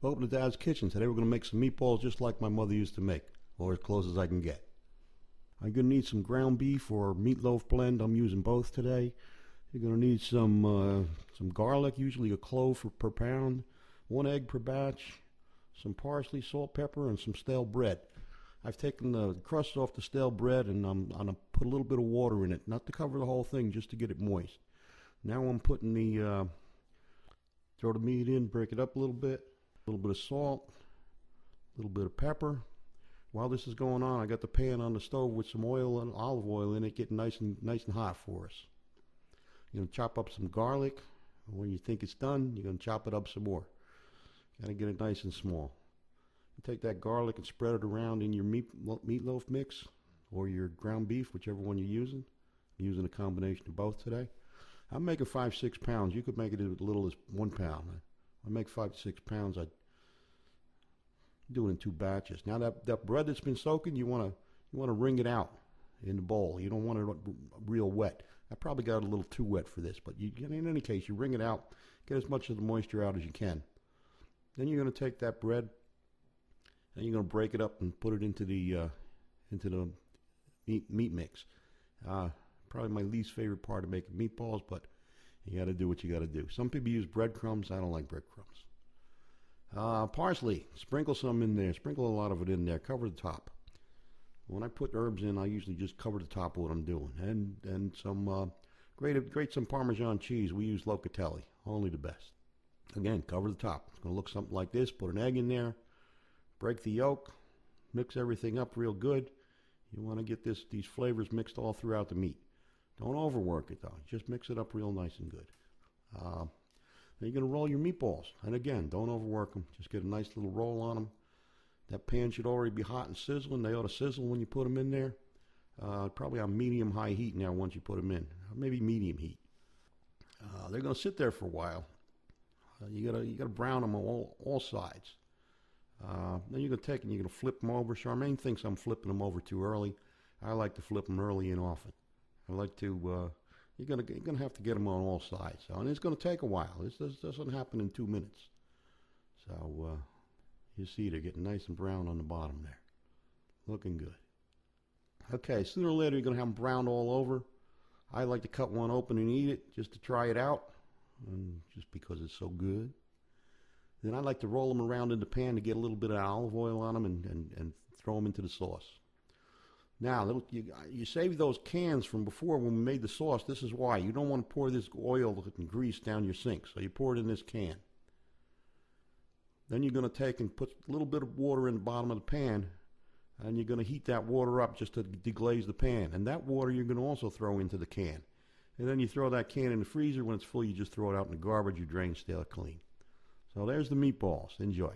Welcome to Dad's Kitchen. Today we're going to make some meatballs just like my mother used to make, or as close as I can get. I'm going to need some ground beef or meatloaf blend. I'm using both today. You're going to need some garlic, usually a clove per pound, 1 egg per batch, some parsley, salt, pepper, and some stale bread. I've taken the crust off the stale bread and I'm going to put a little bit of water in it, not to cover the whole thing, just to get it moist. Now I'm putting throw the meat in, break it up a little bit of salt, a little bit of pepper. While this is going on, I got the pan on the stove with some oil and olive oil in it, getting nice and hot for us. You're going to chop up some garlic. When you think it's done, you're going to chop it up some more. Got to get it nice and small. You take that garlic and spread it around in your meatloaf mix or your ground beef, whichever one you're using. I'm using a combination of both today. I'm making 5-6 pounds. You could make it as little as 1 pound. I make 5 to 6 pounds. I do it in 2 batches. Now that bread that's been soaking, you want to wring it out in the bowl. You don't want it real wet. I probably got it a little too wet for this, but in any case, you wring it out, get as much of the moisture out as you can. Then you're going to take that bread and you're going to break it up and put it into the meat mix. Probably my least favorite part of making meatballs, but you got to do what you got to do. Some people use breadcrumbs. I don't like breadcrumbs. Parsley, sprinkle some in there. Sprinkle a lot of it in there. Cover the top. When I put herbs in, I usually just cover the top of what I'm doing. And some grate some Parmesan cheese. We use Locatelli, only the best. Again, cover the top. It's going to look something like this. Put an egg in there. Break the yolk. Mix everything up real good. You want to get these flavors mixed all throughout the meat. Don't overwork it though. Just mix it up real nice and good. Then you're going to roll your meatballs. And again, don't overwork them. Just get a nice little roll on them. That pan should already be hot and sizzling. They ought to sizzle when you put them in there. Probably on medium-high heat now once you put them in. Or maybe medium heat. They're going to sit there for a while. You gotta brown them on all sides. Then you're going to take and you're going to flip them over. Charmaine thinks I'm flipping them over too early. I like to flip them early and often. I like to... You're gonna have to get them on all sides. So, and it's gonna take a while. This doesn't happen in 2 minutes. So you see they're getting nice and brown on the bottom there. Looking good. Okay, sooner or later you're gonna have them browned all over. I like to cut one open and eat it just to try it out, and just because it's so good. Then I like to roll them around in the pan to get a little bit of olive oil on them and throw them into the sauce. Now, you save those cans from before when we made the sauce. This is why. You don't want to pour this oil and grease down your sink. So you pour it in this can. Then you're going to take and put a little bit of water in the bottom of the pan. And you're going to heat that water up just to deglaze the pan. And that water you're going to also throw into the can. And then you throw that can in the freezer. When it's full, you just throw it out in the garbage. You drain, stale it clean. So there's the meatballs. Enjoy.